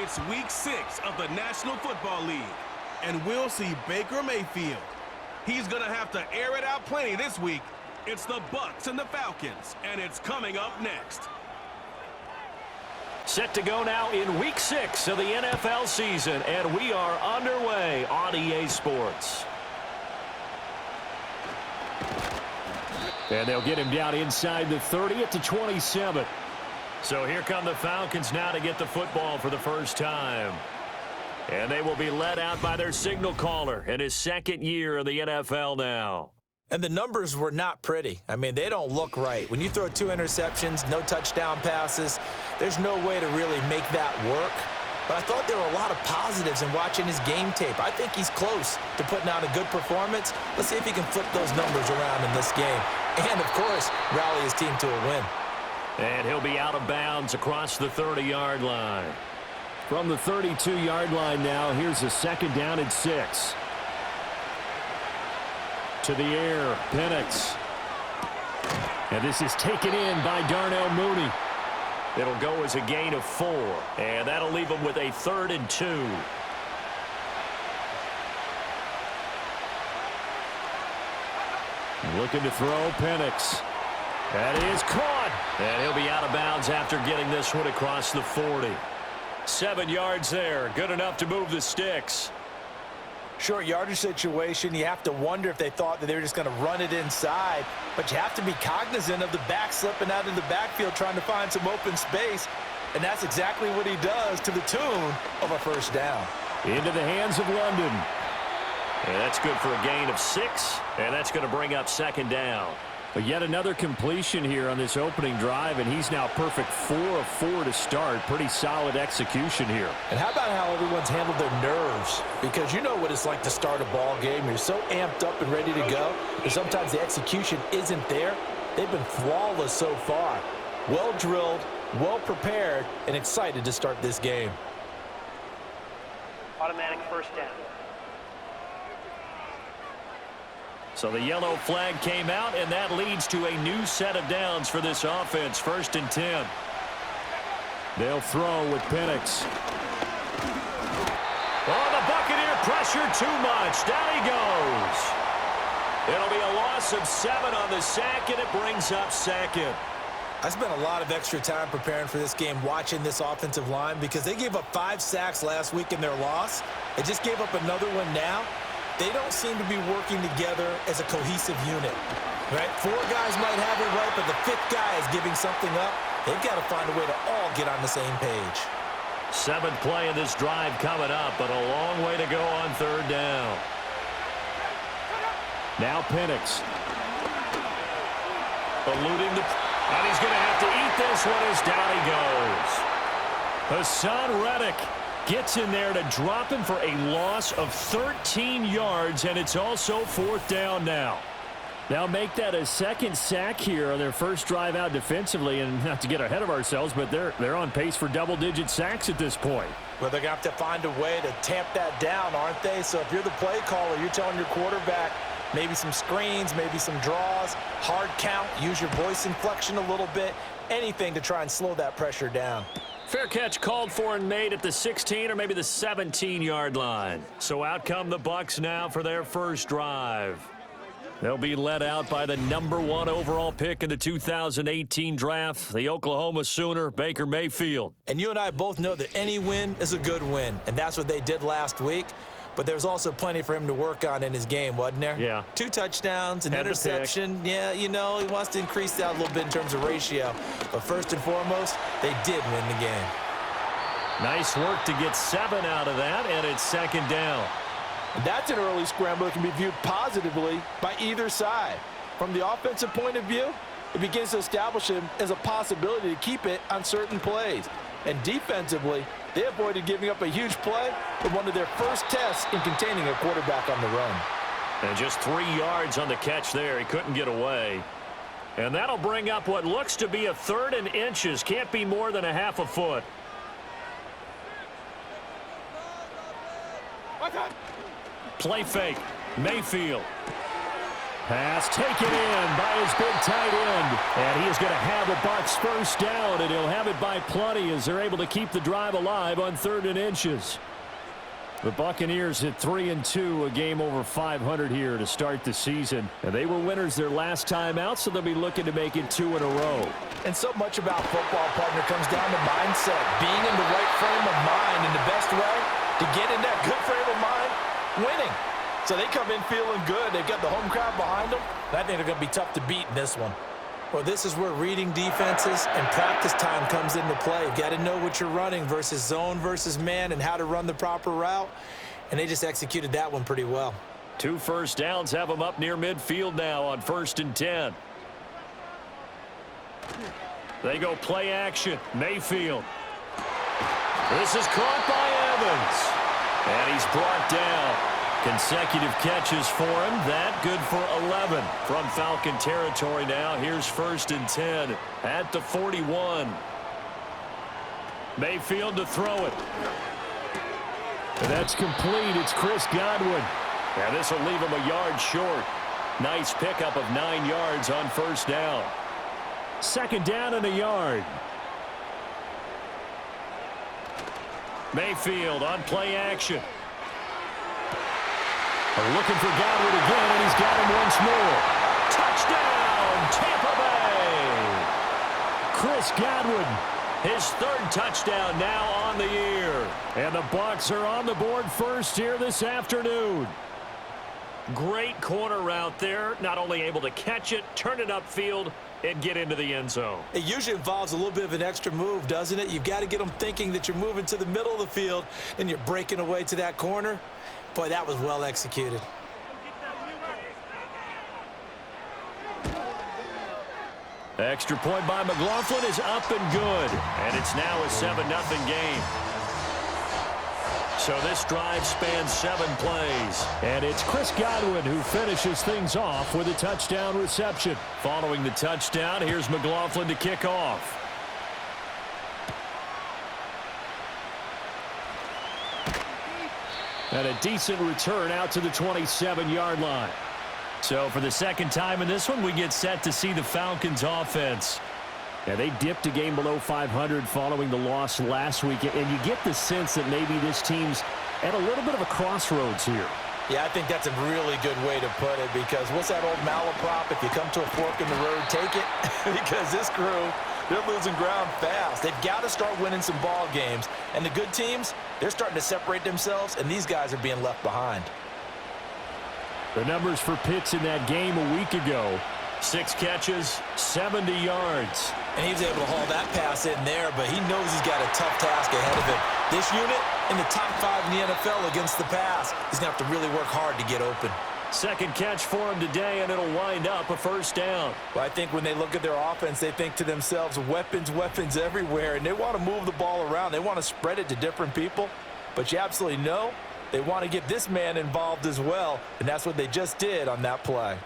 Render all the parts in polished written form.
It's week 6 of the National Football League, and we'll see Baker Mayfield. He's going to have to air it out plenty this week. It's the Bucs and the Falcons, and it's coming up next. Set to go now in week 6 of the NFL season, and we are underway on EA Sports. And they'll get him down inside the 30 at the 27. So here come the Falcons now to get the football for the first time. And they will be led out by their signal caller in his second year in the NFL now. And the numbers were not pretty. I mean, they don't look right. When you throw 2 interceptions, no touchdown passes, there's no way to really make that work. But I thought there were a lot of positives in watching his game tape. I think he's close to putting out a good performance. Let's see if he can flip those numbers around in this game. And, of course, rally his team to a win. And he'll be out of bounds across the 30-yard line. From the 32-yard line now, here's a second down and 6. To the air, Penix. And this is taken in by Darnell Mooney. It'll go as a gain of 4, and that'll leave them with a 3rd and 2. Looking to throw, Penix. That is caught, and he'll be out of bounds after getting this one across the 40. 7 yards there, good enough to move the sticks. Short yardage situation, you have to wonder if they thought that they were just going to run it inside. But you have to be cognizant of the back slipping out of the backfield trying to find some open space. And that's exactly what he does to the tune of a first down. Into the hands of London. And that's good for a gain of 6, and that's going to bring up second down. But yet another completion here on this opening drive, and he's now perfect 4 of 4 to start. Pretty solid execution here. And how about how everyone's handled their nerves? Because you know what it's like to start a ball game. You're so amped up and ready to go, and sometimes the execution isn't there. They've been flawless so far. Well drilled, well prepared, and excited to start this game. Automatic first down. So the yellow flag came out, and that leads to a new set of downs for this offense. 1st and 10. They'll throw with Penix. Oh, the Buccaneer pressure too much. Down he goes. It'll be a loss of 7 on the sack, and it brings up second. I spent a lot of extra time preparing for this game watching this offensive line because they gave up 5 sacks last week in their loss. They just gave up another one now. They don't seem to be working together as a cohesive unit, right? 4 guys might have it right, but the 5th guy is giving something up. They've got to find a way to all get on the same page. 7th play of this drive coming up, but a long way to go on 3rd down. Now Penix. Eluding the... And he's going to have to eat this one as down he goes. Hassan Reddick gets in there to drop him for a loss of 13 yards, and it's also 4th down now. They'll make that a 2nd sack here on their first drive out defensively, and not to get ahead of ourselves, but they're on pace for double-digit sacks at this point. Well, they're going to have to find a way to tamp that down, aren't they? So if you're the play caller, you're telling your quarterback maybe some screens, maybe some draws, hard count, use your voice inflection a little bit, anything to try and slow that pressure down. Fair catch called for and made at the 16 or maybe the 17-yard line. So out come the Bucs now for their first drive. They'll be led out by the number 1 overall pick in the 2018 draft, the Oklahoma Sooner, Baker Mayfield. And you and I both know that any win is a good win, and that's what they did last week. But there's also plenty for him to work on in his game, wasn't there? Yeah. 2 touchdowns, an And interception. Yeah, you know, he wants to increase that a little bit in terms of ratio. But first and foremost, they did win the game. Nice work to get 7 out of that, and it's 2nd down. And that's an early scramble that can be viewed positively by either side. From the offensive point of view, it begins to establish him as a possibility to keep it on certain plays. And defensively, they avoided giving up a huge play with one of their first tests in containing a quarterback on the run. And just 3 yards on the catch there. He couldn't get away. And that'll bring up what looks to be a 3rd and inches. Can't be more than a half a foot. Play fake. Mayfield. Pass taken in by his big tight end. And he is going to have a Bucs first down, and he'll have it by plenty as they're able to keep the drive alive on 3rd and inches. The Buccaneers at 3-2, a game over 500 here to start the season. And they were winners their last time out, so they'll be looking to make it 2 in a row. And so much about football, partner, comes down to mindset. Being in the right frame of mind, and the best way to get in that good frame of mind, winning. So they come in feeling good. They've got the home crowd behind them. I think they're going to be tough to beat in this one. Well, this is where reading defenses and practice time comes into play. You've got to know what you're running versus zone versus man and how to run the proper route. And they just executed that one pretty well. 2 first downs have them up near midfield now on 1st and 10. They go play action. Mayfield. This is caught by Evans. And he's brought down. Consecutive catches for him. That good for 11 from Falcon territory now. Here's 1st and 10 at the 41. Mayfield to throw it. And that's complete. It's Chris Godwin. And this will leave him a yard short. Nice pickup of 9 yards on 1st down. 2nd down and a yard. Mayfield on play action. Looking for Godwin again, and he's got him once more. Touchdown, Tampa Bay! Chris Godwin. His 3rd touchdown now on the year. And the Bucs are on the board first here this afternoon. Great corner route there. Not only able to catch it, turn it upfield, and get into the end zone. It usually involves a little bit of an extra move, doesn't it? You've got to get them thinking that you're moving to the middle of the field, and you're breaking away to that corner. Boy, that was well executed. Extra point by McLaughlin is up and good. And it's now a 7-0 game. So this drive spans 7 plays. And it's Chris Godwin who finishes things off with a touchdown reception. Following the touchdown, here's McLaughlin to kick off. And a decent return out to the 27-yard line. So for the 2nd time in this one, we get set to see the Falcons offense. Yeah, they dipped a game below 500 following the loss last week. And you get the sense that maybe this team's at a little bit of a crossroads here. Yeah, I think that's a really good way to put it, because what's that old malaprop? If you come to a fork in the road, take it. Because this crew, they're losing ground fast. They've got to start winning some ball games. And the good teams, they're starting to separate themselves, and these guys are being left behind. The numbers for Pitts in that game a week ago. 6 catches, 70 yards. And he was able to haul that pass in there, but he knows he's got a tough task ahead of him. This unit in the top 5 in the NFL against the pass. He's going to have to really work hard to get open. 2nd catch for him today, and it'll wind up a 1st down. Well, I think when they look at their offense, they think to themselves, weapons, weapons everywhere, and they want to move the ball around. They want to spread it to different people, but you absolutely know they want to get this man involved as well, and that's what they just did on that play.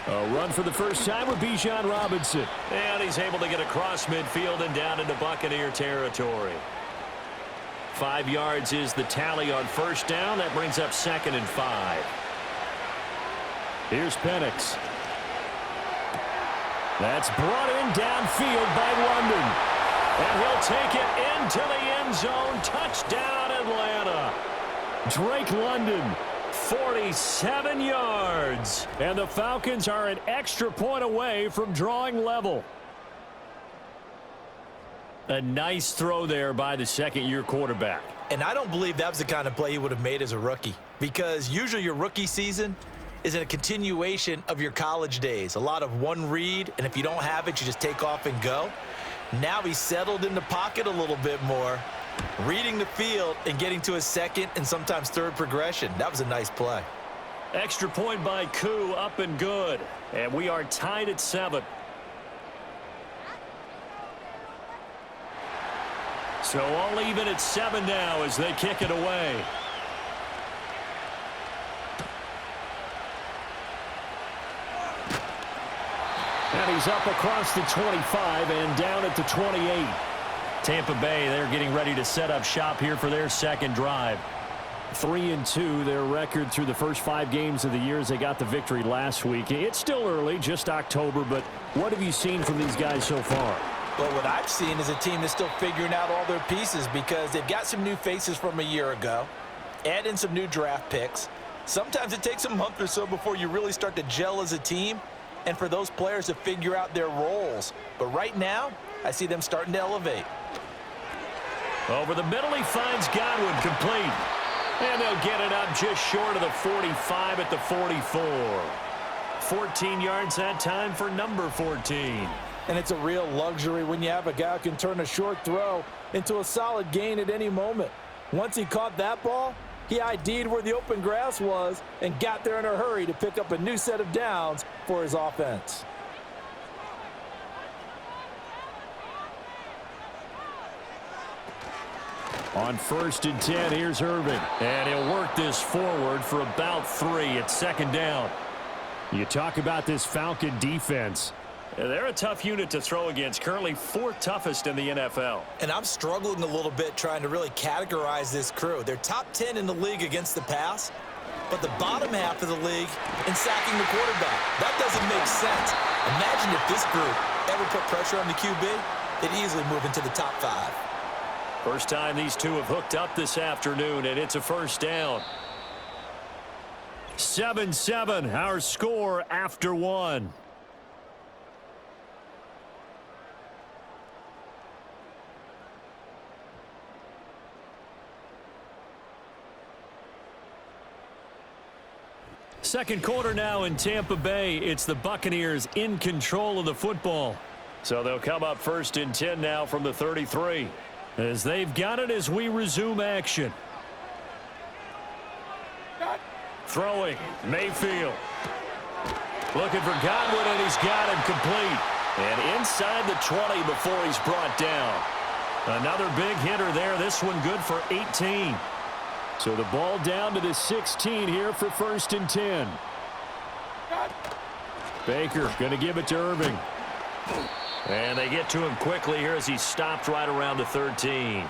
A run for the first time with Bijan Robinson. And he's able to get across midfield and down into Buccaneer territory. 5 yards is the tally on 1st down. That brings up 2nd and 5. Here's Penix. That's brought in downfield by London. And he'll take it into the end zone. Touchdown, Atlanta. Drake London. 47 yards. And the Falcons are an extra point away from drawing level. A nice throw there by the 2nd-year quarterback. And I don't believe that was the kind of play he would have made as a rookie, because usually your rookie season is a continuation of your college days. A lot of one read, and if you don't have it, you just take off and go. Now he's settled in the pocket a little bit more, reading the field and getting to his 2nd and sometimes 3rd progression. That was a nice play. Extra point by Koo, up and good. And we are tied at 7. So all even at 7 now as they kick it away. And he's up across the 25 and down at the 28. Tampa Bay, they're getting ready to set up shop here for their second drive. 3-2, their record through the first 5 games of the year as they got the victory last week. It's still early, just October, but what have you seen from these guys so far? Well, what I've seen is a team that's still figuring out all their pieces because they've got some new faces from a year ago, add in some new draft picks. Sometimes it takes a month or so before you really start to gel as a team and for those players to figure out their roles. But right now, I see them starting to elevate. Over the middle, he finds Godwin complete. And they'll get it up just short of the 45 at the 44. 14 yards that time for number 14. And it's a real luxury when you have a guy who can turn a short throw into a solid gain at any moment. Once he caught that ball, he ID'd where the open grass was and got there in a hurry to pick up a new set of downs for his offense. On 1st and 10, here's Irving. And he'll work this forward for about 3. It's second down. You talk about this Falcon defense. They're a tough unit to throw against, currently 4th toughest in the NFL. And I'm struggling a little bit trying to really categorize this crew. They're top 10 in the league against the pass, but the bottom half of the league in sacking the quarterback. That doesn't make sense. Imagine if this group ever put pressure on the QB, they'd easily move into the top 5. First time these two have hooked up this afternoon, and it's a first down. 7-7, our score after 1. Second quarter now in Tampa Bay. It's the Buccaneers in control of the football. So they'll come up 1st and 10 now from the 33. As they've got it as we resume action. Throwing, Mayfield. Looking for Godwin, and he's got him complete. And inside the 20 before he's brought down. Another big hitter there. This one good for 18. So the ball down to the 16 here for 1st and 10. Baker going to give it to Irving. And they get to him quickly here as he stopped right around the 13.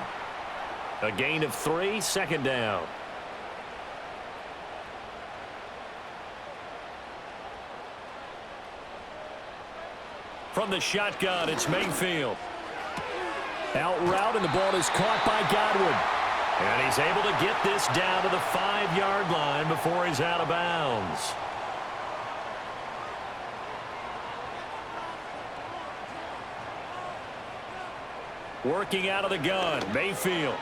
A gain of 3, second down. From the shotgun, it's Mayfield. Out route, and the ball is caught by Godwin. And he's able to get this down to the 5-yard line before he's out of bounds. Working out of the gun, Mayfield.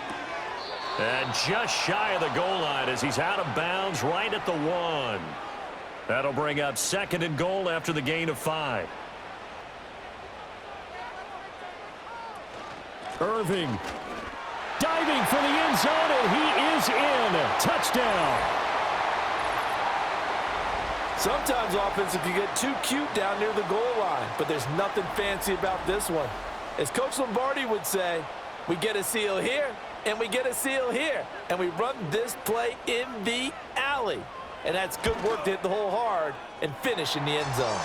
And just shy of the goal line as he's out of bounds right at the 1. That'll bring up 2nd and goal after the gain of 5. Irving diving for the end zone, and he is in. Touchdown. Sometimes offenses can get too cute down near the goal line, but there's nothing fancy about this one. As Coach Lombardi would say, we get a seal here, and we get a seal here, and we run this play in the alley. And that's good work to hit the hole hard and finish in the end zone.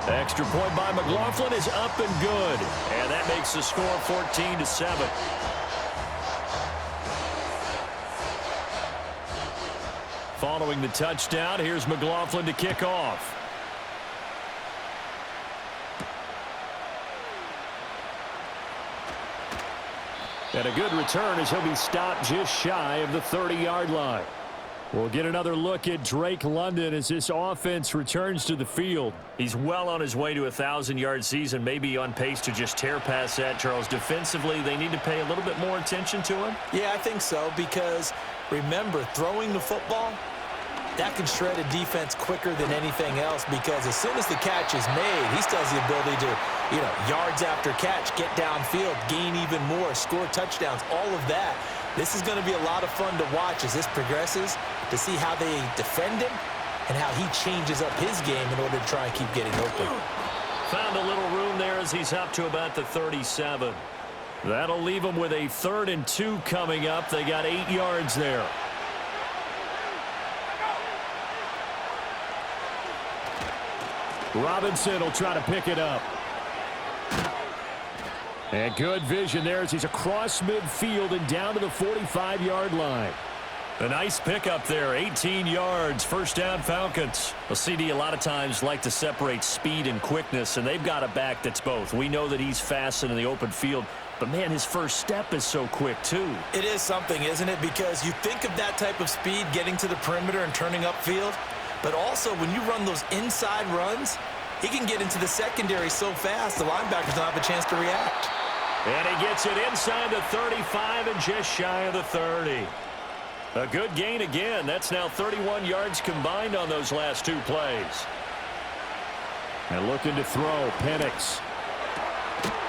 Extra point by McLaughlin is up and good. And that makes the score 14-7. Following the touchdown, here's McLaughlin to kick off. And a good return as he'll be stopped just shy of the 30-yard line. We'll get another look at Drake London as this offense returns to the field. He's well on his way to a 1,000-yard season, maybe on pace to just tear past that, Charles. Defensively, they need to pay a little bit more attention to him. Yeah, I think so, because remember, throwing the football, that can shred a defense quicker than anything else, because as soon as the catch is made, he still has the ability to, yards after catch, get downfield, gain even more, score touchdowns, all of that. This is going to be a lot of fun to watch as this progresses, to see how they defend him and how he changes up his game in order to try and keep getting open. Found a little room there as he's up to about the 37. That'll leave him with a 3rd and 2 coming up. They got 8 yards there. Robinson will try to pick it up. And good vision there as he's across midfield and down to the 45-yard line. A nice pickup there, 18 yards, first down Falcons. Well, CD a lot of times like to separate speed and quickness, and they've got a back that's both. We know that he's fast in the open field, but man, his first step is so quick too. It is something, isn't it? Because you think of that type of speed getting to the perimeter and turning upfield, but also when you run those inside runs, he can get into the secondary so fast the linebackers don't have a chance to react. And he gets it inside the 35 and just shy of the 30. A good gain again. That's now 31 yards combined on those last two plays. And looking to throw, Penix.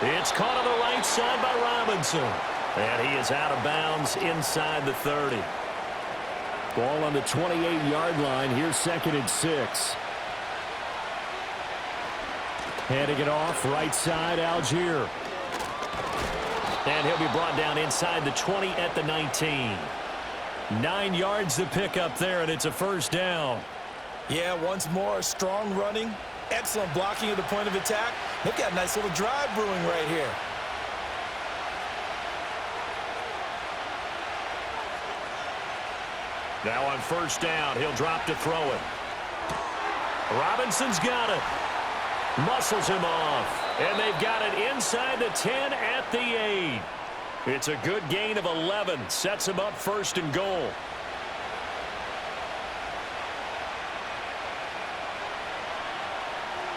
It's caught on the right side by Robinson. And he is out of bounds inside the 30. Ball on the 28-yard line. Here's 2nd and 6. Handing it off, right side, Algier. And he'll be brought down inside the 20 at the 19. 9 yards to pick up there, and it's a first down. Yeah, once more, strong running, excellent blocking at the point of attack. They've got a nice little drive brewing right here. Now on first down, he'll drop to throw it. Robinson's got it. Muscles him off. And they've got it inside the 10 at the 8. It's a good gain of 11. Sets him up first and goal.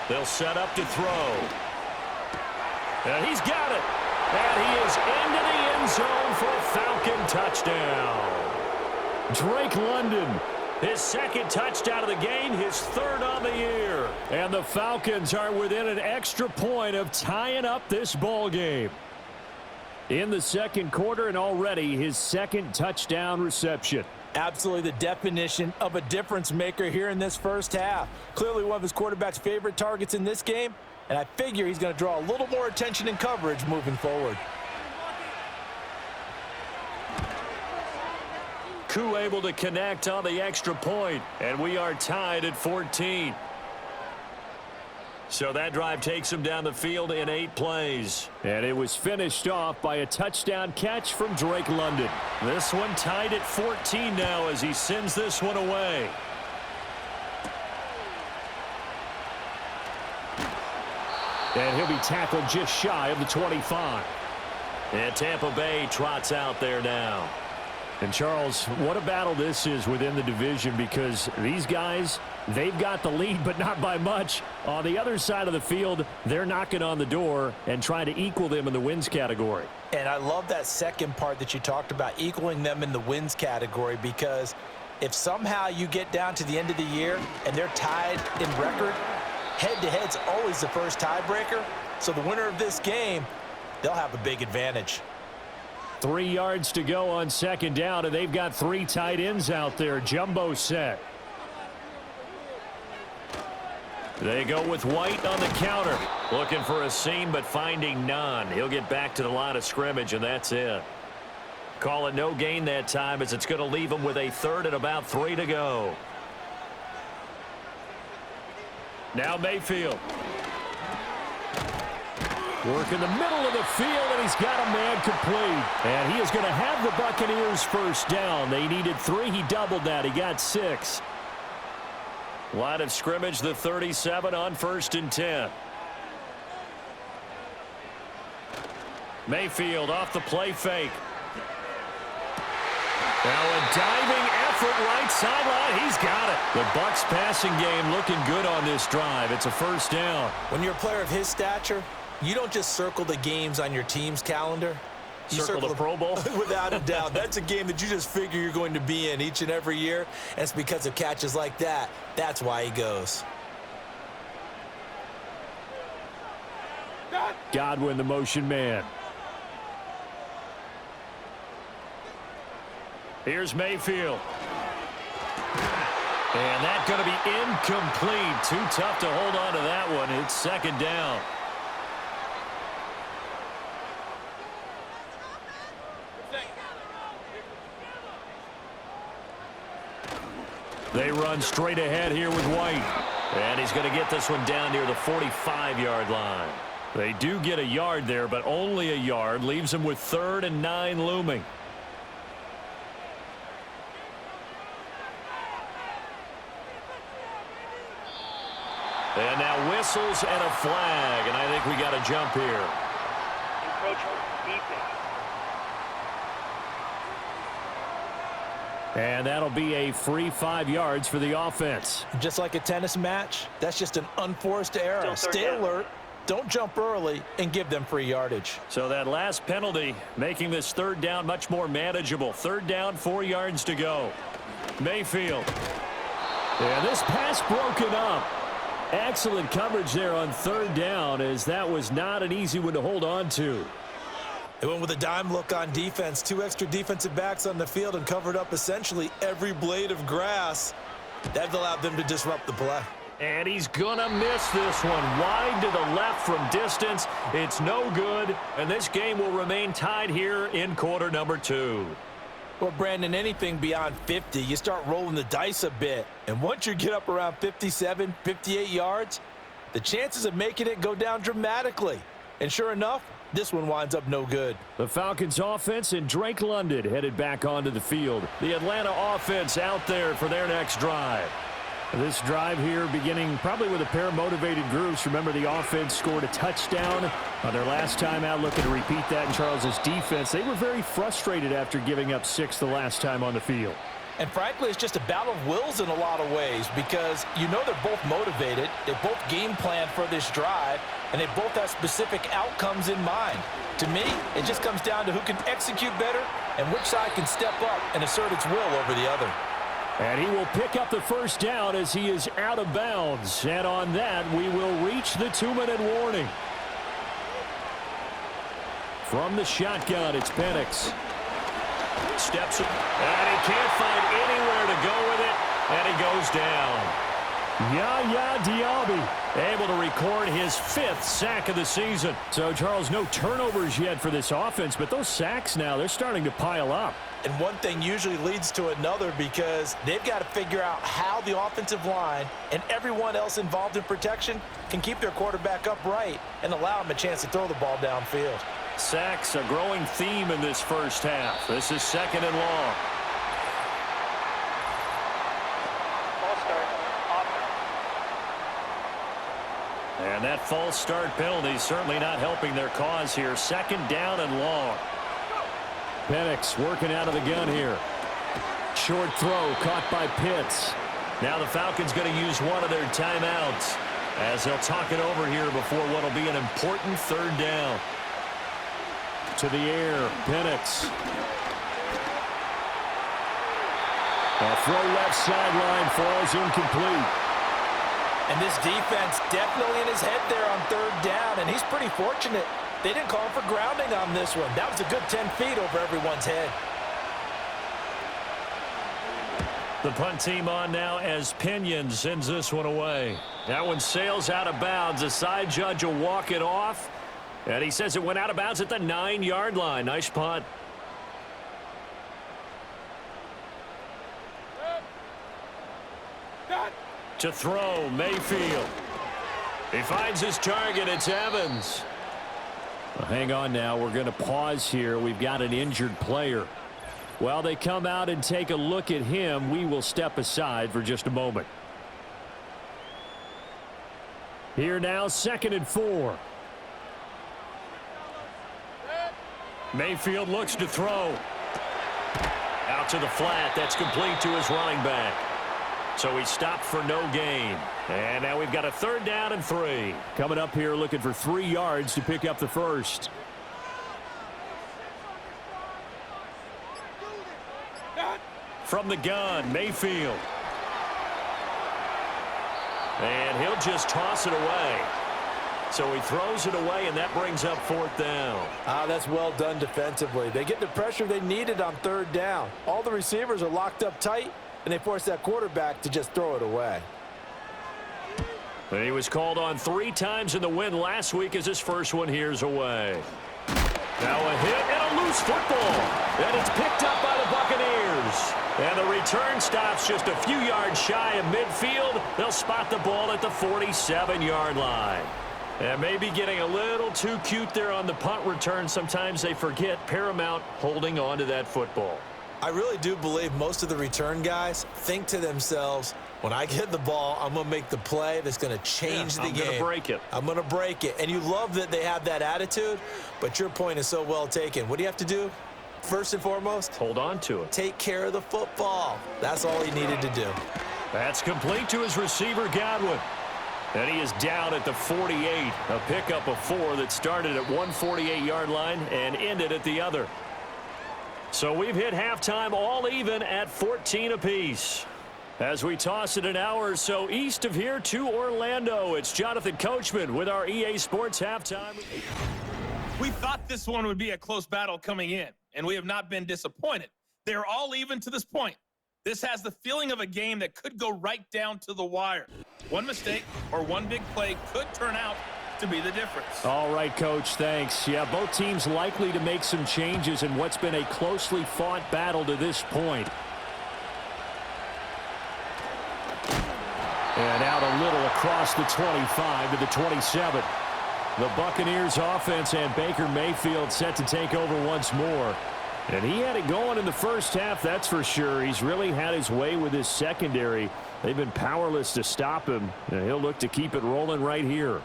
They'll set up to throw. And he's got it. And he is into the end zone for a Falcon touchdown. Drake London. His second touchdown of the game, his third on the year. And the Falcons are within an extra point of tying up this ball game. In the second quarter, and already his second touchdown reception. Absolutely the definition of a difference maker here in this first half. Clearly one of his quarterback's favorite targets in this game, and I figure he's going to draw a little more attention and coverage moving forward. Koo able to connect on the extra point, and we are tied at 14. So that drive takes him down the field in 8 plays. And it was finished off by a touchdown catch from Drake London. This one tied at 14 now as he sends this one away. And he'll be tackled just shy of the 25. And Tampa Bay trots out there now. And Charles, what a battle this is within the division, because these guys, they've got the lead, but not by much. On the other side of the field, they're knocking on the door and trying to equal them in the wins category. And I love that second part that you talked about, equaling them in the wins category, because if somehow you get down to the end of the year and they're tied in record, head-to-head's always the first tiebreaker. So the winner of this game, they'll have a big advantage. 3 yards to go on second down, and they've got 3 tight ends out there. Jumbo set. They go with White on the counter. Looking for a seam, but finding none. He'll get back to the line of scrimmage, and that's it. Call it no gain that time, as it's going to leave him with a third and about 3 to go. Now Mayfield. Work in the middle of the field, and he's got a man complete. And he is going to have the Buccaneers first down. They needed 3. He doubled that. He got 6. Line of scrimmage, the 37 on 1st and 10. Mayfield off the play fake. Now a diving effort right sideline. He's got it. The Bucs passing game looking good on this drive. It's a first down. When you're a player of his stature, you don't just circle the games on your team's calendar. You circle the Pro Bowl? Without a doubt. That's a game that you just figure you're going to be in each and every year. And it's because of catches like that. That's why he goes. Godwin, the motion man. Here's Mayfield. And that's going to be incomplete. Too tough to hold on to that one. It's second down. They run straight ahead here with White. And he's going to get this one down near the 45-yard line. They do get a yard there, but only a yard. Leaves them with 3rd and 9 looming. And now whistles and a flag, and I think we got a jump here. Encroachment, defense. And that'll be a free 5 yards for the offense. Just like a tennis match, that's just an unforced error. Stay alert, don't jump early, and give them free yardage. So that last penalty making this 3rd down much more manageable. 3rd down, 4 yards to go. Mayfield. And this pass broken up. Excellent coverage there on 3rd down, as that was not an easy one to hold on to. They went with a dime look on defense. 2 extra defensive backs on the field and covered up essentially every blade of grass. That allowed them to disrupt the play. And he's going to miss this one. Wide to the left from distance. It's no good, and this game will remain tied here in quarter number 2. Well, Brandon, anything beyond 50, you start rolling the dice a bit. And once you get up around 57, 58 yards, the chances of making it go down dramatically. And sure enough, this one winds up no good. The Falcons offense and Drake London headed back onto the field. The Atlanta offense out there for their next drive. This drive here beginning probably with a pair of motivated groups. Remember, the offense scored a touchdown on their last time out, looking to repeat that in Charles's defense. They were very frustrated after giving up 6 the last time on the field. And frankly, it's just a battle of wills in a lot of ways, because you know they're both motivated, they both game plan for this drive, and they both have specific outcomes in mind. To me, it just comes down to who can execute better and which side can step up and assert its will over the other. And he will pick up the 1st down as he is out of bounds. And on that, we will reach the 2-minute warning. From the shotgun, it's Penix. Steps up, and he can't find anywhere to go with it, and he goes down. Yaya Diaby able to record his 5th sack of the season. So, Charles, no turnovers yet for this offense, but those sacks now, they're starting to pile up. And one thing usually leads to another, because they've got to figure out how the offensive line and everyone else involved in protection can keep their quarterback upright and allow him a chance to throw the ball downfield. Sacks, a growing theme in this first half. This is 2nd and long. False start, offense. And that false start penalty certainly not helping their cause here. 2nd down and long. Penix working out of the gun here. Short throw caught by Pitts. Now the Falcons going to use one of their timeouts as they'll talk it over here before what will be an important 3rd down. To the air, Penix. A throw left sideline falls incomplete. And this defense definitely in his head there on 3rd down, and he's pretty fortunate. They didn't call him for grounding on this one. That was a good 10 feet over everyone's head. The punt team on now as Pinion sends this one away. That one sails out of bounds. The side judge will walk it off. And he says it went out of bounds at the 9-yard line. Nice punt. To throw, Mayfield. He finds his target. It's Evans. Well, hang on now. We're going to pause here. We've got an injured player. While they come out and take a look at him, we will step aside for just a moment. Here now, 2nd and 4. Mayfield looks to throw. Out to the flat. That's complete to his running back. So he stopped for no gain. And now we've got a 3rd down and 3. Coming up here looking for 3 yards to pick up the 1st. From the gun, Mayfield. And he'll just toss it away. So he throws it away, and that brings up 4th down. That's well done defensively. They get the pressure they needed on 3rd down. All the receivers are locked up tight, and they force that quarterback to just throw it away. And he was called on 3 times in the win last week as his first one here's away. Now a hit and a loose football. And it's picked up by the Buccaneers. And the return stops just a few yards shy of midfield. They'll spot the ball at the 47-yard line. And maybe getting a little too cute there on the punt return. Sometimes they forget paramount holding on to that football. I really do believe most of the return guys think to themselves, when I get the ball, I'm going to make the play that's going to change the game. I'm going to break it. I'm going to break it. And you love that they have that attitude, but your point is so well taken. What do you have to do? First and foremost, hold on to it. Take care of the football. That's all he needed to do. That's complete to his receiver, Godwin. And he is down at the 48. A pickup of 4 that started at one 48-yard line and ended at the other. So we've hit halftime all even at 14 apiece. As we toss it an hour or so east of here to Orlando, it's Jonathan Coachman with our EA Sports Halftime. We thought this one would be a close battle coming in, and we have not been disappointed. They're all even to this point. This has the feeling of a game that could go right down to the wire. One mistake or one big play could turn out to be the difference. All right, Coach, thanks. Yeah, both teams likely to make some changes in what's been a closely fought battle to this point. And out a little across the 25 to the 27. The Buccaneers offense and Baker Mayfield set to take over once more. And he had it going in the first half, that's for sure. He's really had his way with his secondary. They've been powerless to stop him, and he'll look to keep it rolling right here.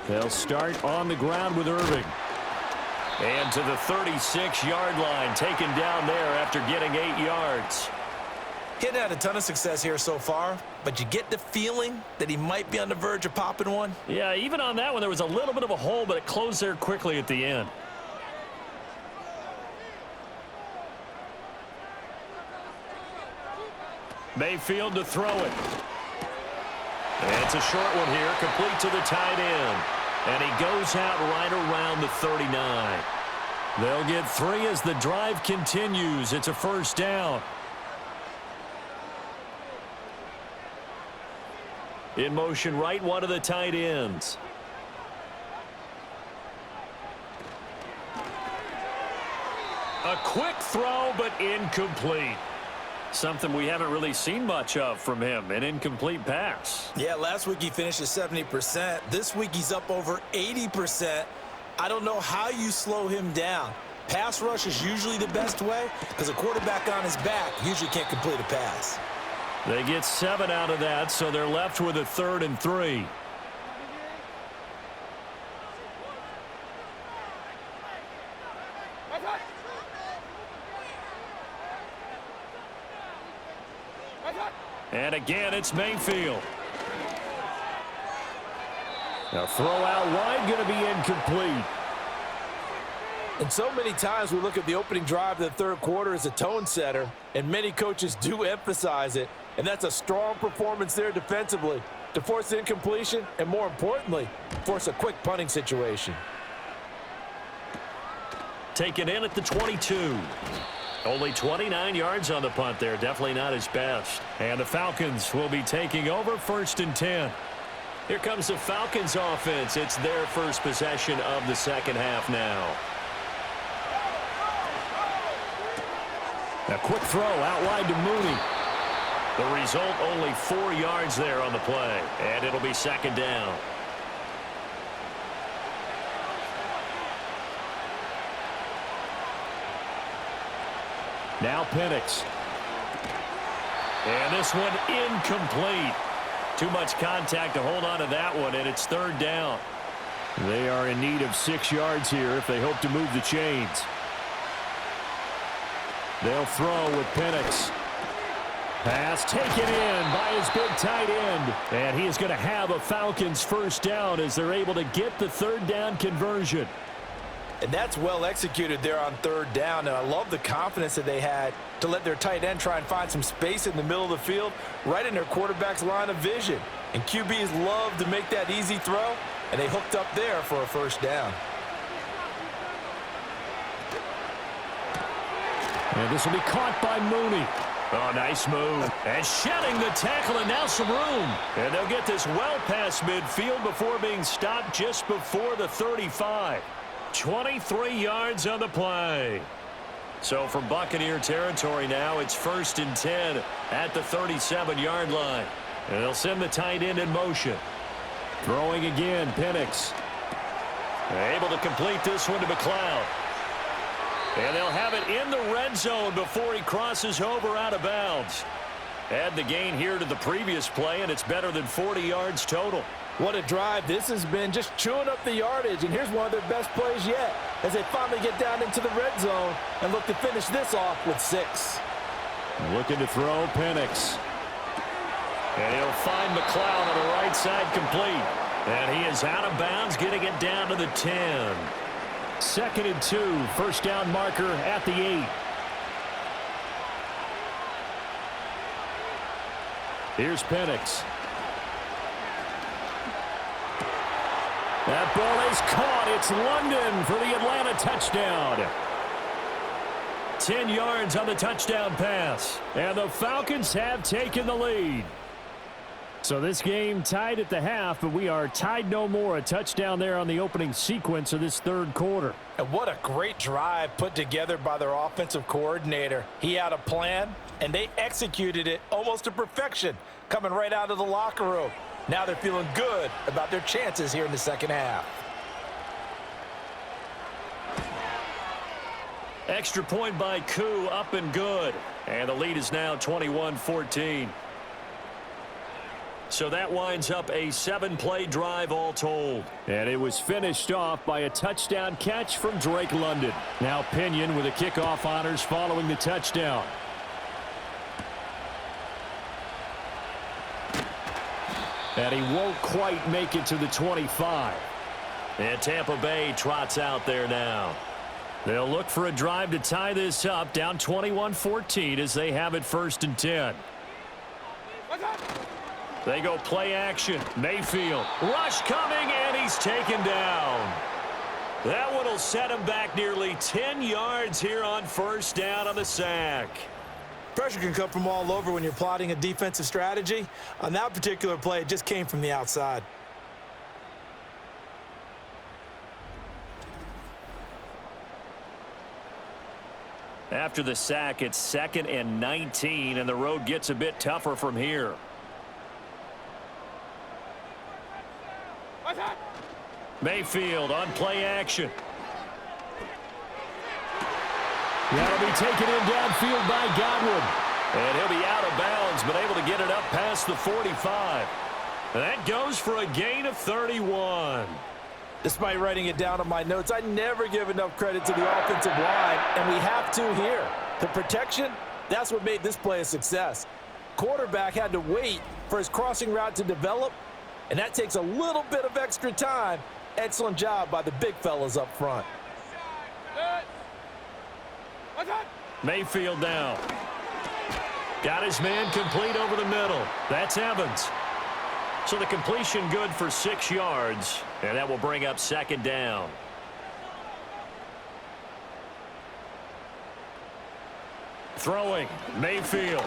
They'll start on the ground with Irving. And to the 36-yard line, taken down there after getting 8 yards. He hadn't had a ton of success here so far, but you get the feeling that he might be on the verge of popping one. Yeah, even on that one, there was a little bit of a hole, but it closed there quickly at the end. Mayfield to throw it. And it's a short one here, complete to the tight end. And he goes out right around the 39. They'll get 3 as the drive continues. It's a first down. In motion right, one of the tight ends. A quick throw, but incomplete. Something we haven't really seen much of from him, an incomplete pass. Yeah, last week he finished at 70%. This week he's up over 80%. I don't know how you slow him down. Pass rush is usually the best way because a quarterback on his back usually can't complete a pass. They get 7 out of that, so they're left with a 3rd and 3. And again, it's Mayfield. Now throw out wide, going to be incomplete. And so many times we look at the opening drive of the third quarter as a tone setter, and many coaches do emphasize it, and that's a strong performance there defensively to force incompletion and, more importantly, force a quick punting situation. Taken in at the 22. Only 29 yards on the punt there. Definitely not his best. And the Falcons will be taking over 1st and 10. Here comes the Falcons offense. It's their first possession of the second half now. A quick throw out wide to Mooney. The result, only 4 yards there on the play. And it'll be 2nd down. Now Penix. And this one incomplete. Too much contact to hold on to that one, and it's 3rd down. They are in need of 6 yards here if they hope to move the chains. They'll throw with Penix. Pass taken in by his big tight end. And he is going to have a Falcons first down as they're able to get the 3rd down conversion. And that's well executed there on 3rd down. And I love the confidence that they had to let their tight end try and find some space in the middle of the field, right in their quarterback's line of vision. And QBs love to make that easy throw, and they hooked up there for a first down. And this will be caught by Mooney. Oh, nice move. And shedding the tackle, and now some room. And they'll get this well past midfield before being stopped just before the 35. 23 yards on the play. So from Buccaneer territory now, it's 1st and 10 at the 37-yard line. And they'll send the tight end in motion. Throwing again, Penix. Able to complete this one to McLeod. And they'll have it in the red zone before he crosses over out of bounds. Add the gain here to the previous play, and it's better than 40 yards total. What a drive. This has been just chewing up the yardage, and here's one of their best plays yet as they finally get down into the red zone and look to finish this off with 6. Looking to throw, Penix. And he'll find McLeod on the right side complete. And he is out of bounds, getting it down to the 10. 2nd and 2, 1st down marker at the 8. Here's Penix. That ball is caught. It's London for the Atlanta touchdown. 10 yards on the touchdown pass. And the Falcons have taken the lead. So this game tied at the half, but we are tied no more. A touchdown there on the opening sequence of this 3rd quarter. And what a great drive put together by their offensive coordinator. He had a plan, and they executed it almost to perfection, coming right out of the locker room. Now they're feeling good about their chances here in the 2nd half. Extra point by Koo, up and good. And the lead is now 21-14. So that winds up a 7-play drive all told. And it was finished off by a touchdown catch from Drake London. Now Pinion with the kickoff honors following the touchdown. And he won't quite make it to the 25. And Tampa Bay trots out there now. They'll look for a drive to tie this up, down 21-14 as they have it 1st and 10. They go play action. Mayfield. Rush coming, and he's taken down. That one will set him back nearly 10 yards here on 1st down on the sack. Pressure can come from all over when you're plotting a defensive strategy. On that particular play, it just came from the outside. After the sack, it's 2nd and 19, and the road gets a bit tougher from here. Mayfield on play action. That'll be taken in downfield by Godwin. And he'll be out of bounds, but able to get it up past the 45. And that goes for a gain of 31. Despite writing it down on my notes, I never give enough credit to the offensive line, and we have to here. The protection, that's what made this play a success. Quarterback had to wait for his crossing route to develop, and that takes a little bit of extra time. Excellent job by the big fellas up front. Mayfield now. Got his man complete over the middle. That's Evans. So the completion good for 6 yards, and that will bring up 2nd down. Throwing, Mayfield.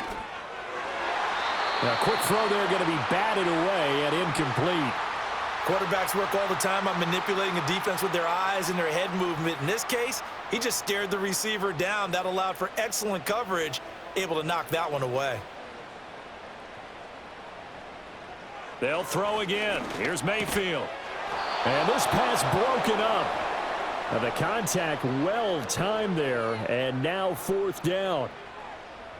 Now, quick throw there going to be batted away and incomplete. Quarterbacks work all the time on manipulating a defense with their eyes and their head movement. In this case, he just stared the receiver down. That allowed for excellent coverage, able to knock that one away. They'll throw again. Here's Mayfield. And this pass broken up. Now the contact well timed there, and now 4th down.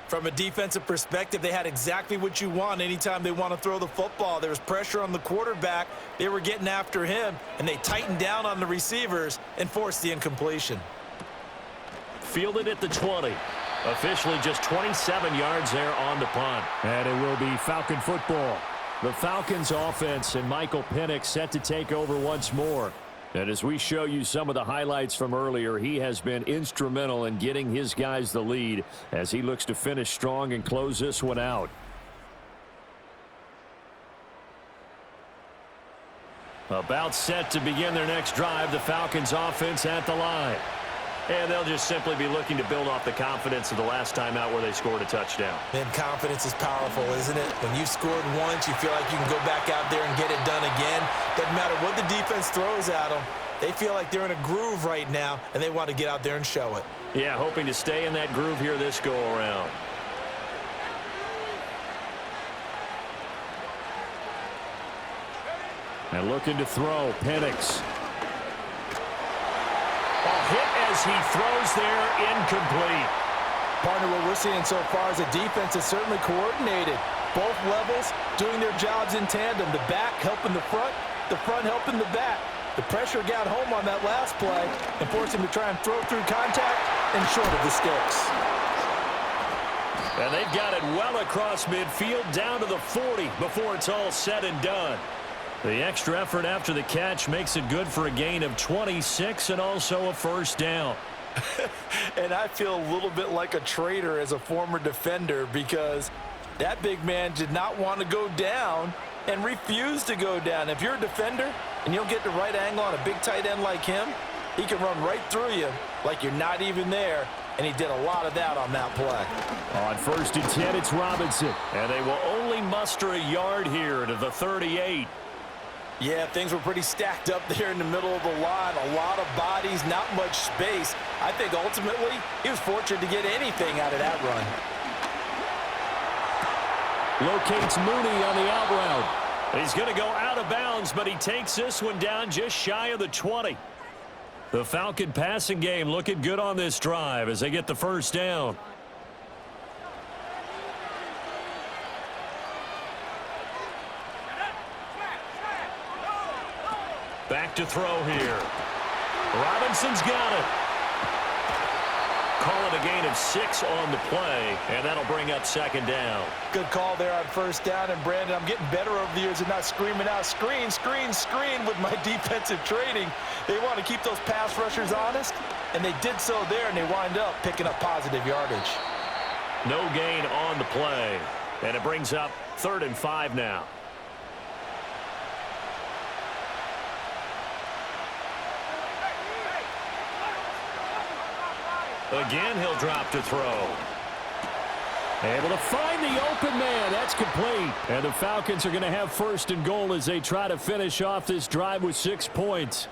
From a defensive perspective, they had exactly what you want anytime they want to throw the football. There was pressure on the quarterback. They were getting after him, and they tightened down on the receivers and forced the incompletion. Fielded at the 20. Officially just 27 yards there on the punt. And it will be Falcon football. The Falcons offense and Michael Penix set to take over once more. And as we show you some of the highlights from earlier, he has been instrumental in getting his guys the lead as he looks to finish strong and close this one out. About set to begin their next drive, the Falcons offense at the line. And they'll just simply be looking to build off the confidence of the last time out where they scored a touchdown. And confidence is powerful, isn't it? When you've scored once, you feel like you can go back out there and get it done again. Doesn't matter what the defense throws at them. They feel like they're in a groove right now, and they want to get out there and show it. Yeah, hoping to stay in that groove here this go-around. And looking to throw, Penix. Ball hit as he throws there, incomplete. Partner, what we're seeing so far is a defense that's certainly coordinated. Both levels doing their jobs in tandem. The back helping the front helping the back. The pressure got home on that last play and forced him to try and throw through contact and short of the sticks. And they've got it well across midfield down to the 40 before it's all said and done. The extra effort after the catch makes it good for a gain of 26 and also a first down. And I feel a little bit like a traitor as a former defender because that big man did not want to go down and refused to go down. If you're a defender and you'll get the right angle on a big tight end like him, he can run right through you like you're not even there, and he did a lot of that on that play. On 1st and 10, it's Robinson. And they will only muster a yard here to the 38. Yeah, things were pretty stacked up there in the middle of the line. A lot of bodies, not much space. I think ultimately he was fortunate to get anything out of that run. Locates Mooney on the out route. He's going to go out of bounds, but he takes this one down just shy of the 20. The Falcon passing game looking good on this drive as they get the first down. Back to throw here. Robinson's got it. Call it a gain of 6 on the play, and that'll bring up second down. Good call there on first down. And, Brandon, I'm getting better over the years and not screaming out, screen, screen, screen with my defensive training. They want to keep those pass rushers honest, and they did so there, and they wind up picking up positive yardage. No gain on the play, and it brings up 3rd and 5 now. Again, he'll drop to throw. Able to find the open man. That's complete. And the Falcons are going to have 1st and goal as they try to finish off this drive with 6 points.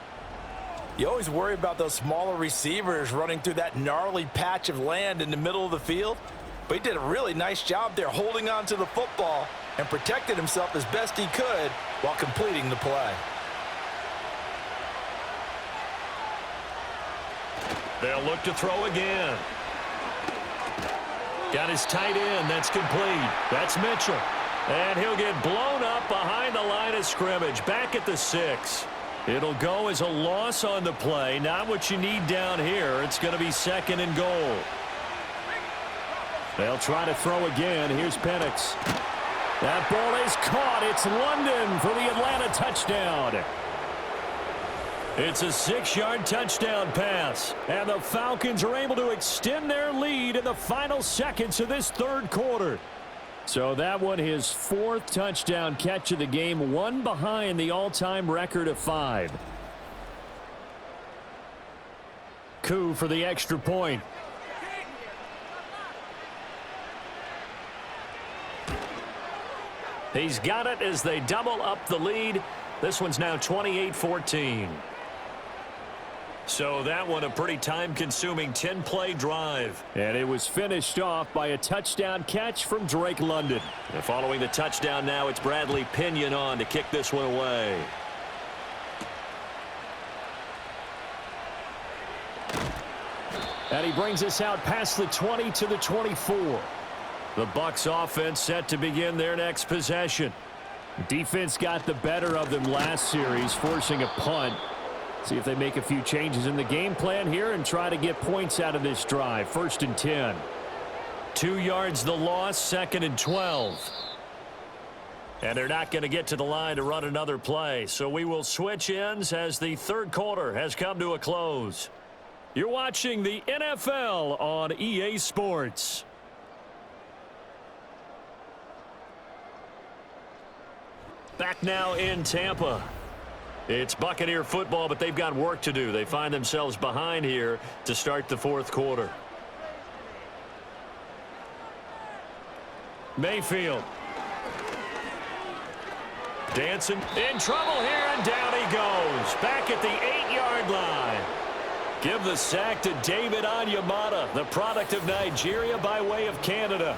You always worry about those smaller receivers running through that gnarly patch of land in the middle of the field. But he did a really nice job there holding on to the football and protected himself as best he could while completing the play. They'll look to throw again. Got his tight end. That's complete. That's Mitchell. And he'll get blown up behind the line of scrimmage. Back at the 6. It'll go as a loss on the play. Not what you need down here. It's going to be 2nd and goal. They'll try to throw again. Here's Penix. That ball is caught. It's London for the Atlanta touchdown. It's a 6-yard touchdown pass. And the Falcons are able to extend their lead in the final seconds of this 3rd quarter. So that one, his 4th touchdown catch of the game, one behind the all-time record of 5. Coup for the extra point. He's got it as they double up the lead. This one's now 28-14. So that one a pretty time-consuming 10-play drive. And it was finished off by a touchdown catch from Drake London. And following the touchdown now, it's Bradley Pinion on to kick this one away. And he brings us out past the 20 to the 24. The Bucs offense set to begin their next possession. Defense got the better of them last series, forcing a punt. See if they make a few changes in the game plan here and try to get points out of this drive. 1st and 10. 2 yards the loss, 2nd and 12. And they're not going to get to the line to run another play. So we will switch ends as the 3rd quarter has come to a close. You're watching the NFL on EA Sports. Back now in Tampa. It's Buccaneer football, but they've got work to do. They find themselves behind here to start the 4th quarter. Mayfield. Dancing in trouble here, and down he goes. Back at the 8-yard line. Give the sack to David Onyemata, the product of Nigeria by way of Canada.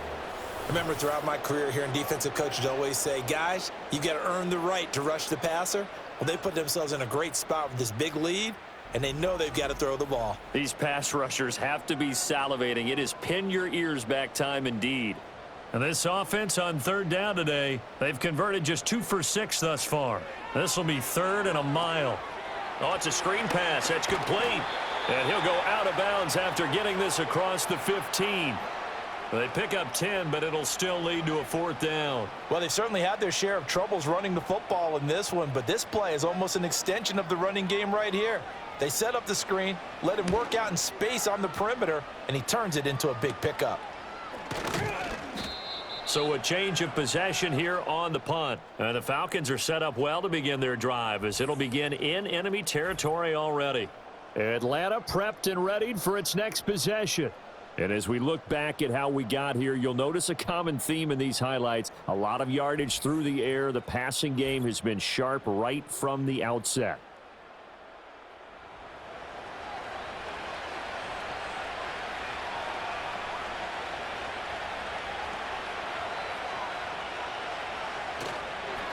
I remember throughout my career hearing defensive coaches always say, guys, you got to earn the right to rush the passer. Well, they put themselves in a great spot with this big lead, and they know they've got to throw the ball. These pass rushers have to be salivating. It is pin your ears back time indeed. And this offense on 3rd down today, they've converted just 2 for 6 thus far. This will be 3rd and a mile. Oh, it's a screen pass. That's complete. And he'll go out of bounds after getting this across the 15. They pick up 10, but it'll still lead to a 4th down. Well, they certainly had their share of troubles running the football in this one, but this play is almost an extension of the running game right here. They set up the screen, let him work out in space on the perimeter, and he turns it into a big pickup. So a change of possession here on the punt. The Falcons are set up well to begin their drive as it'll begin in enemy territory already. Atlanta prepped and readied for its next possession. And as we look back at how we got here, you'll notice a common theme in these highlights. A lot of yardage through the air. The passing game has been sharp right from the outset.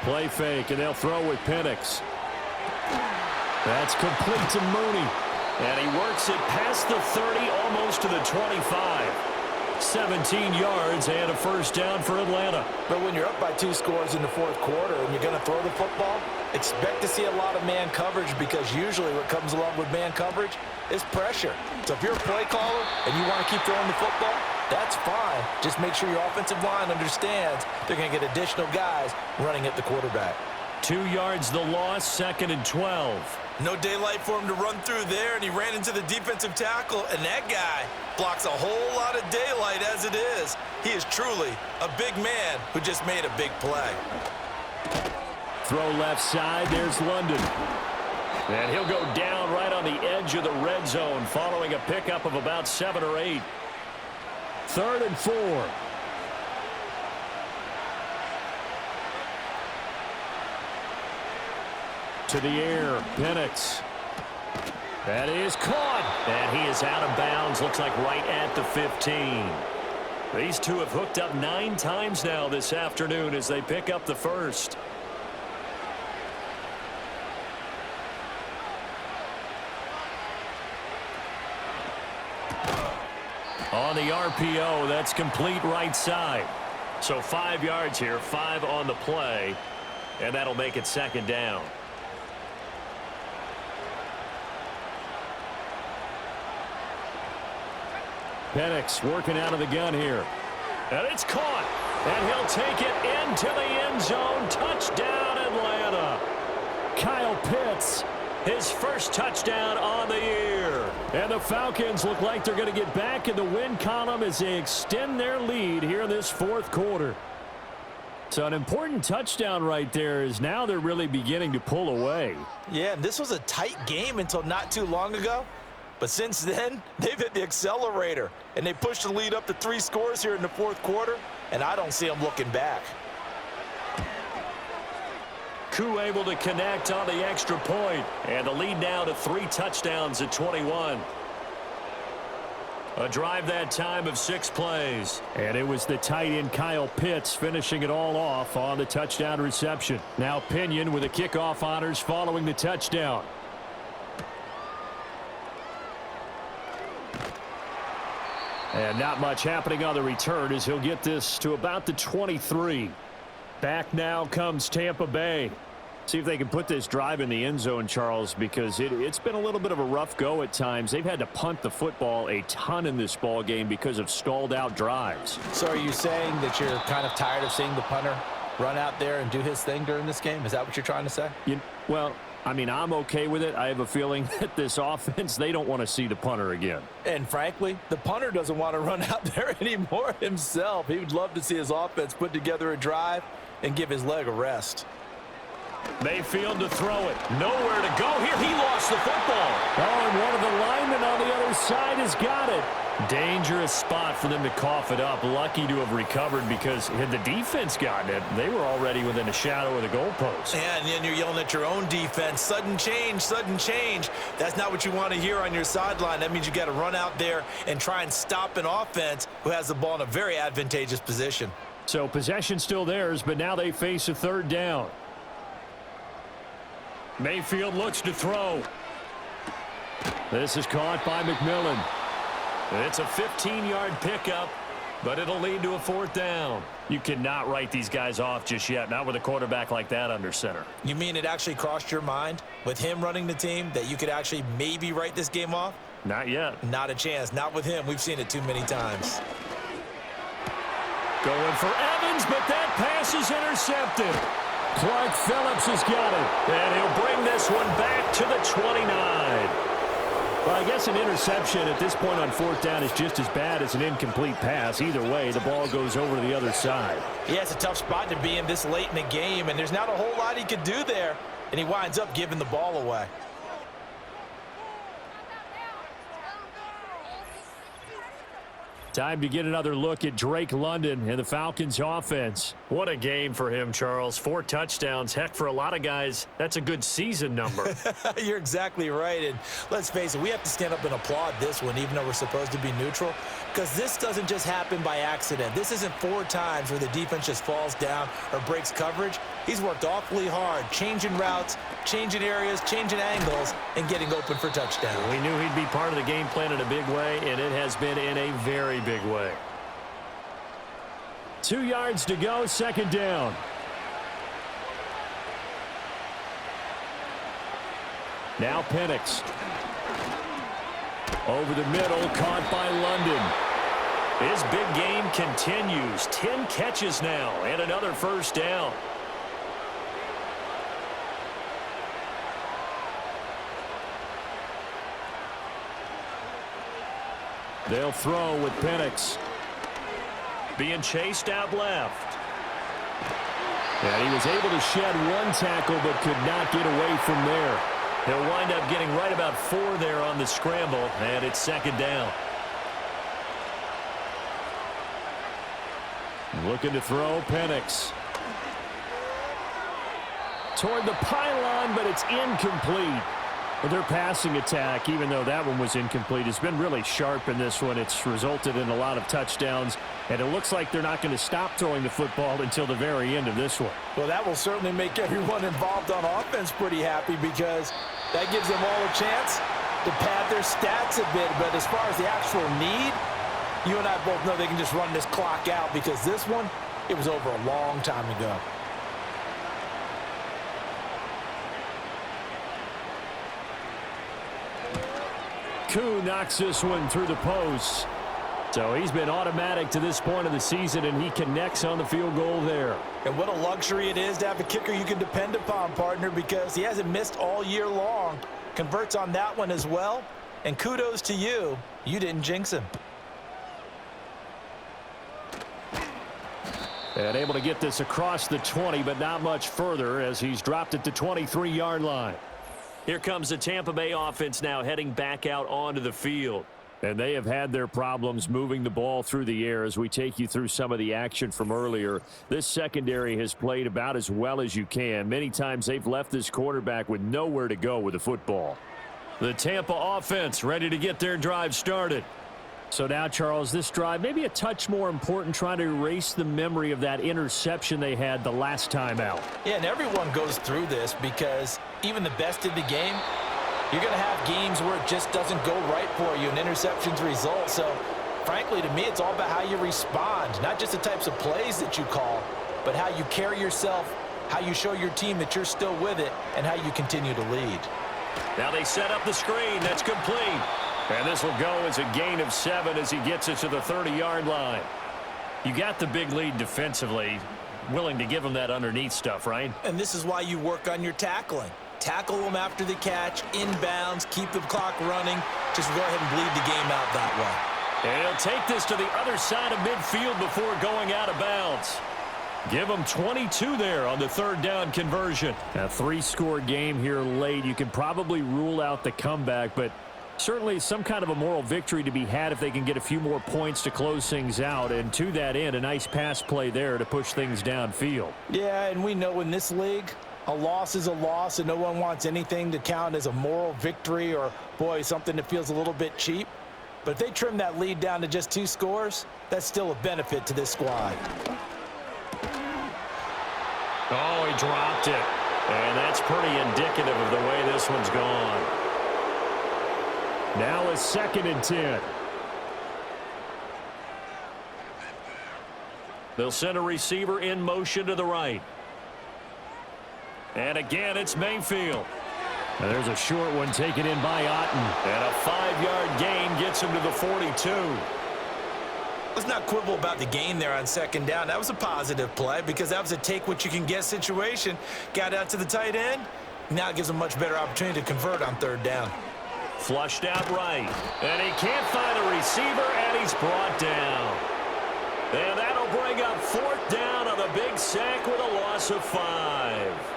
Play fake, and they'll throw with Penix. That's complete to Mooney. And he works it past the 30, almost to the 25. 17 yards and a 1st down for Atlanta. But when you're up by 2 scores in the 4th quarter and you're going to throw the football, expect to see a lot of man coverage, because usually what comes along with man coverage is pressure. So if you're a play caller and you want to keep throwing the football, that's fine. Just make sure your offensive line understands they're going to get additional guys running at the quarterback. 2 yards the loss, 2nd and 12. No daylight for him to run through there, and he ran into the defensive tackle, and that guy blocks a whole lot of daylight as it is. He is truly a big man who just made a big play. Throw left side, there's London. And he'll go down right on the edge of the red zone following a pickup of about 7 or 8. 3rd and 4. To the air, Penix. That is caught. And he is out of bounds, looks like right at the 15. These two have hooked up 9 times now this afternoon as they pick up the 1st. On the RPO, that's complete right side. So 5 yards here, 5 on the play, and that'll make it 2nd down. Penix working out of the gun here. And it's caught. And he'll take it into the end zone. Touchdown, Atlanta. Kyle Pitts, his 1st touchdown on the year. And the Falcons look like they're going to get back in the win column as they extend their lead here in this 4th quarter. So an important touchdown right there, is now they're really beginning to pull away. Yeah, and this was a tight game until not too long ago. But since then, they've hit the accelerator, and they pushed the lead up to 3 scores here in the 4th quarter, and I don't see them looking back. Koo able to connect on the extra point, and the lead now to 3 touchdowns at 21. A drive that time of 6 plays. And it was the tight end Kyle Pitts finishing it all off on the touchdown reception. Now Pinion with the kickoff honors following the touchdown. And not much happening on the return as he'll get this to about the 23. Back now comes Tampa Bay. See if they can put this drive in the end zone, Charles, because it's been a little bit of a rough go at times. They've had to punt the football a ton in this ball game because of stalled out drives. So are you saying that you're kind of tired of seeing the punter run out there and do his thing during this game? Is that what you're trying to say? Well, I mean, I'm okay with it. I have a feeling that this offense, they don't want to see the punter again. And frankly, the punter doesn't want to run out there anymore himself. He would love to see his offense put together a drive and give his leg a rest. Mayfield to throw it. Nowhere to go here. He lost the football. Oh, and one of the linemen on the other other side has got it. Dangerous spot for them to cough it up. Lucky to have recovered because had the defense gotten it, they were already within a shadow of the goalpost. And then you're yelling at your own defense. Sudden change, sudden change. That's not what you want to hear on your sideline. That means you got to run out there and try and stop an offense who has the ball in a very advantageous position. So possession still theirs, but now they face a third down. Mayfield looks to throw. This is caught by McMillan. It's a 15-yard pickup, but it'll lead to a fourth down. You cannot write these guys off just yet, not with a quarterback like that under center. You mean it actually crossed your mind with him running the team that you could actually maybe write this game off? Not yet. Not a chance. Not with him. We've seen it too many times. Going for Evans, but that pass is intercepted. Clark Phillips has got it. And he'll bring this one back to the 29. Well, I guess an interception at this point on fourth down is just as bad as an incomplete pass. Either way, the ball goes over to the other side. Yeah, it's a tough spot to be in this late in the game, and there's not a whole lot he could do there, and he winds up giving the ball away. Time to get another look at Drake London and the Falcons offense. What a game for him, Charles. 4 touchdowns. Heck, for a lot of guys, that's a good season number. You're exactly right. And let's face it, we have to stand up and applaud this one, even though we're supposed to be neutral, because this doesn't just happen by accident. This isn't 4 times where the defense just falls down or breaks coverage. He's worked awfully hard, changing routes, changing areas, changing angles, and getting open for touchdown. We knew he'd be part of the game plan in a big way, and it has been in a very big way. 2 yards to go, second down. Now Penix. Over the middle, caught by London. His big game continues. 10 catches now, and another first down. They'll throw with Penix. Being chased out left. And he was able to shed 1 tackle but could not get away from there. He'll wind up getting right about 4 there on the scramble, and it's second down. Looking to throw, Penix. Toward the pylon, but it's incomplete. But their passing attack, even though that one was incomplete, has been really sharp in this one. It's resulted in a lot of touchdowns, and it looks like they're not going to stop throwing the football until the very end of this one. Well, that will certainly make everyone involved on offense pretty happy, because that gives them all a chance to pad their stats a bit. But as far as the actual need, you and I both know they can just run this clock out, because this one, it was over a long time ago. Koo knocks this one through the post. So he's been automatic to this point of the season, and he connects on the field goal there. And what a luxury it is to have a kicker you can depend upon, partner, because he hasn't missed all year long. Converts on that one as well. And kudos to you. You didn't jinx him. And able to get this across the 20, but not much further as he's dropped it to 23-yard line. Here comes the Tampa Bay offense now heading back out onto the field. And they have had their problems moving the ball through the air as we take you through some of the action from earlier. This secondary has played about as well as you can. Many times they've left this quarterback with nowhere to go with the football. The Tampa offense ready to get their drive started. So now, Charles, this drive may be a touch more important, trying to erase the memory of that interception they had the last time out. Yeah, and everyone goes through this, because even the best in the game, you're going to have games where it just doesn't go right for you, and interceptions result. So, frankly, to me, it's all about how you respond, not just the types of plays that you call, but how you carry yourself, how you show your team that you're still with it, and how you continue to lead. Now they set up the screen. That's complete. And this will go as a gain of 7 as he gets it to the 30-yard line. You got the big lead defensively. Willing to give him that underneath stuff, right? And this is why you work on your tackling. Tackle them after the catch, inbounds, keep the clock running. Just go ahead and bleed the game out that way. And he'll take this to the other side of midfield before going out of bounds. Give him 22 there on the third down conversion. A 3-score game here late. You can probably rule out the comeback, but Certainly some kind of a moral victory to be had if they can get a few more points to close things out. And to that end, a nice pass play there to push things downfield. Yeah, and we know in this league, a loss is a loss, and no one wants anything to count as a moral victory or, boy, something that feels a little bit cheap. But if they trim that lead down to just 2 scores, that's still a benefit to this squad. Oh, he dropped it. And that's pretty indicative of the way this one's gone. Now a 2nd and 10. They'll send a receiver in motion to the right. And again, it's Mayfield. And there's a short one taken in by Otten. And a 5-yard gain gets him to the 42. Let's not quibble about the gain there on 2nd down. That was a positive play because that was a take-what-you-can-get situation. Got out to the tight end. Now it gives him a much better opportunity to convert on 3rd down. Flushed out right. And he can't find a receiver, and he's brought down. And that'll bring up 4th down on a big sack with a loss of 5.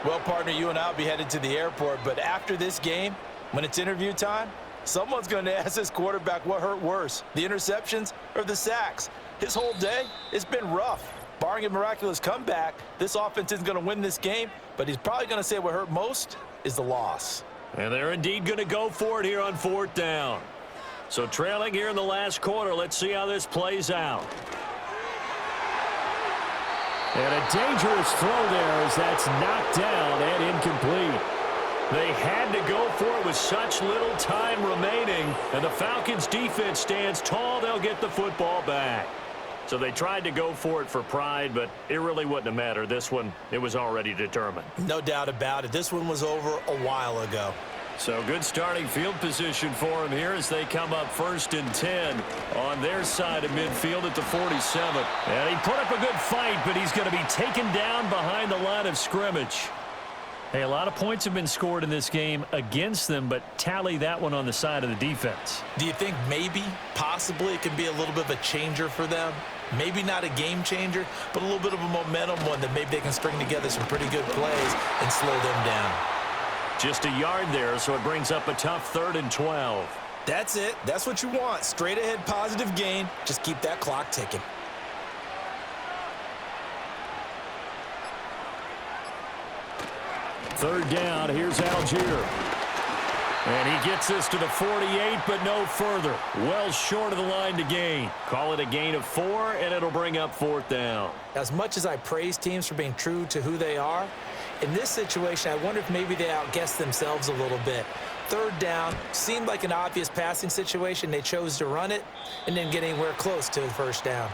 Well, partner, you and I will be headed to the airport, but after this game, when it's interview time, someone's going to ask this quarterback what hurt worse, the interceptions or the sacks. His whole day, it's been rough. Barring a miraculous comeback, this offense isn't going to win this game, but he's probably going to say what hurt most is the loss. And they're indeed going to go for it here on 4th down. So trailing here in the last quarter, let's see how this plays out. And a dangerous throw there as that's knocked down and incomplete. They had to go for it with such little time remaining, and the Falcons defense stands tall. They'll get the football back. So they tried to go for it for pride, but it really wouldn't have mattered. This one, it was already determined. No doubt about it. This one was over a while ago. So good starting field position for him here as they come up 1st and 10 on their side of midfield at the 47. And he put up a good fight, but he's going to be taken down behind the line of scrimmage. Hey, a lot of points have been scored in this game against them, but tally that one on the side of the defense. Do you think maybe, possibly, it could be a little bit of a changer for them? Maybe not a game changer, but a little bit of a momentum one that maybe they can string together some pretty good plays and slow them down. Just a yard there, so it brings up a tough 3rd and 12. That's it. That's what you want. Straight ahead positive gain. Just keep that clock ticking. Third down, here's Algier. And he gets this to the 48, but no further. Well short of the line to gain. Call it a gain of 4, and it'll bring up 4th down. As much as I praise teams for being true to who they are, in this situation, I wonder if maybe they outguessed themselves a little bit. 3rd down seemed like an obvious passing situation. They chose to run it and didn't get anywhere close to the 1st down.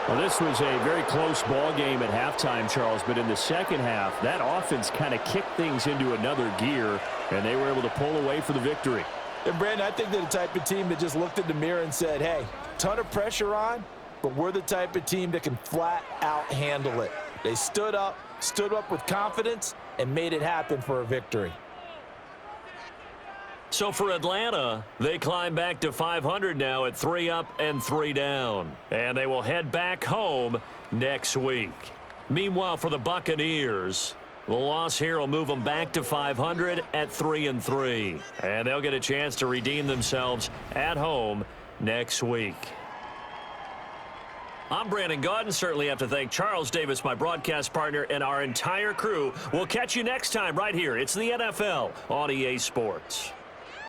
Well, this was a very close ball game at halftime, Charles, but in the second half, that offense kind of kicked things into another gear, and they were able to pull away for the victory. And, Brandon, I think they're the type of team that just looked in the mirror and said, hey, ton of pressure on, but we're the type of team that can flat out handle it. They stood up with confidence, and made it happen for a victory. So for Atlanta, they climb back to 500 now at 3 up and 3 down. And they will head back home next week. Meanwhile, for the Buccaneers, the loss here will move them back to 500 at 3 and 3. And they'll get a chance to redeem themselves at home next week. I'm Brandon Gaudin. Certainly have to thank Charles Davis, my broadcast partner, and our entire crew. We'll catch you next time right here. It's the NFL on EA Sports.